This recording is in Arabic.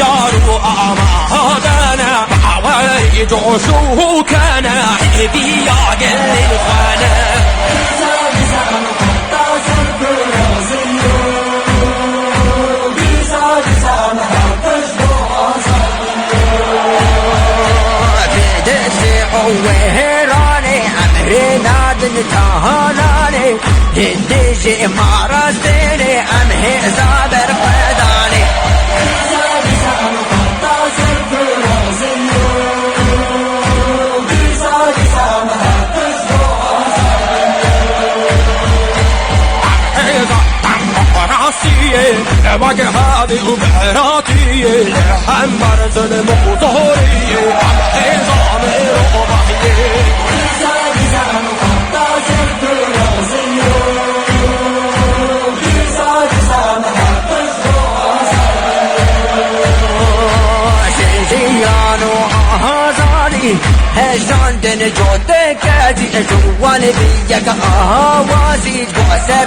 يارو أمادنا معوري جوشو كان حبي يا قل الخانة وهراني أمرنا دنتهاناني هنديجي مارستيني أمهي زابر قداني واجه هذه وبحراتي حمرت المقطوري عظام رباحي شنجيان وهزاري هجان دن جودك ادي جوان بيك اهوازي جوزك